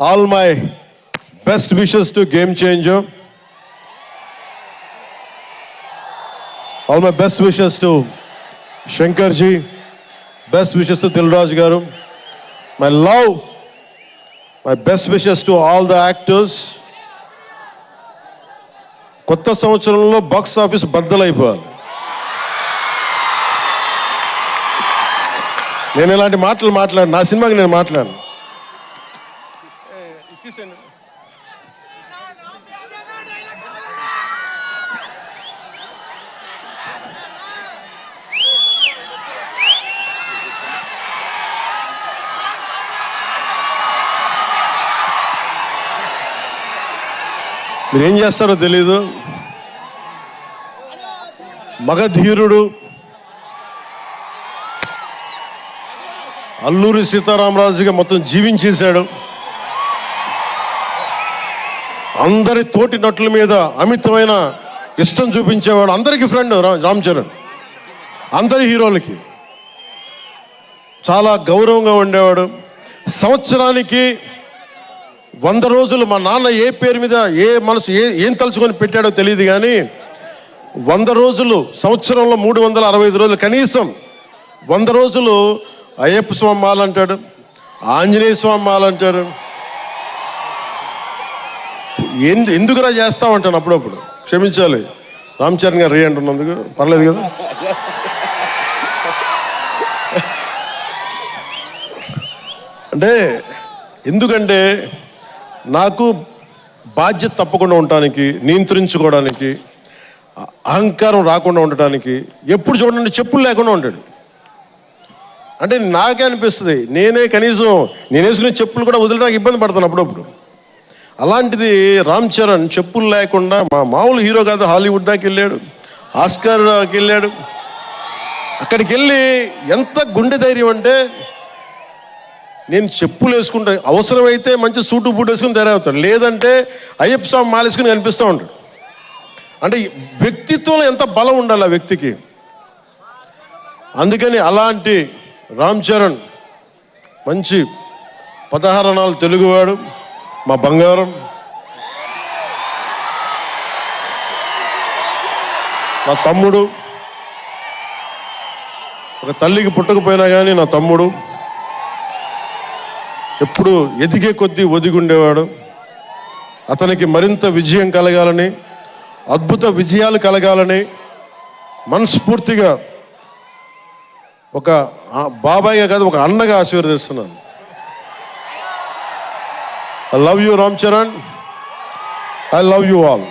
All my best wishes to Game Changer. All my best wishes to Shankar ji. Best wishes to Dilraj garu. My love. My best wishes to all the actors. కొత్త సంవత్సరంలో box office బద్దలైపోవాలి. నేను ఇలాంటి మాటలు మాట్లాడు, నా సినిమాకి నేను మాట్లాడను. మీరేం చేస్తారో తెలీదు. మగధీరుడు అల్లూరి సీతారామరాజుగా మొత్తం జీవించేశాడు. అందరి తోటి నటుల మీద అమితమైన ఇష్టం చూపించేవాడు. అందరికీ ఫ్రెండ్ రామ్ చరణ్. అందరి హీరోలకి చాలా గౌరవంగా ఉండేవాడు. సంవత్సరానికి 100 రోజులు మా నాన్న ఏ పేరు మీద ఏం తలుచుకొని పెట్టాడో తెలియదు, కానీ 100 రోజులు, సంవత్సరంలో 365 రోజులు, కనీసం 100 రోజులు అయ్యప్ప స్వామి మాల అంటాడు, ఆంజనేయ స్వామి మాల అంటాడు. ఎందుకురా చేస్తామంటాను అప్పుడప్పుడు. క్షమించాలి రామ్ చరణ్ గారు రే అంటున్నందుకు. పర్లేదు కదా. అంటే ఎందుకంటే నాకు బాధ్యత తప్పకుండా ఉండటానికి, నియంత్రించుకోవడానికి, అహంకారం రాకుండా ఉండటానికి, ఎప్పుడు చూడండి చెప్పులు లేకుండా ఉంటాడు. అంటే నాకే అనిపిస్తుంది, కనీసం నేను వేసుకునే చెప్పులు కూడా వదిలేడానికి ఇబ్బంది పడతాను అప్పుడప్పుడు. అలాంటిది రామ్ చరణ్ చెప్పులు లేకుండా, మామూలు హీరో కాదు, హాలీవుడ్ దాకా వెళ్ళాడు, ఆస్కార్కి వెళ్ళాడు. అక్కడికి వెళ్ళి ఎంత గుండె ధైర్యం అంటే, నేను చెప్పులు వేసుకుంటా, అవసరమైతే మంచి సూటు బూట్ వేసుకుని తయారవుతాడు, లేదంటే అయ్యప్ప స్వామి మాలేసుకుని కనిపిస్తూ ఉంటాడు. అంటే వ్యక్తిత్వంలో ఎంత బలం ఉండాలి ఆ వ్యక్తికి. అందుకని అలాంటి రామ్ చరణ్ మంచి 16 అణాలు తెలుగువాడు, మా బంగారం, నా తమ్ముడు. ఒక తల్లికి పుట్టకపోయినా కానీ నా తమ్ముడు. ఎప్పుడు ఎదిగే కొద్దీ ఒదిగుండేవాడు. అతనికి మరింత విజయం కలగాలని, అద్భుత విజయాలు కలగాలని మనస్ఫూర్తిగా ఒక బాబాయ్గా కాదు, ఒక అన్నగా ఆశీర్వదిస్తున్నాను. I love you, Ram Charan. I love you all.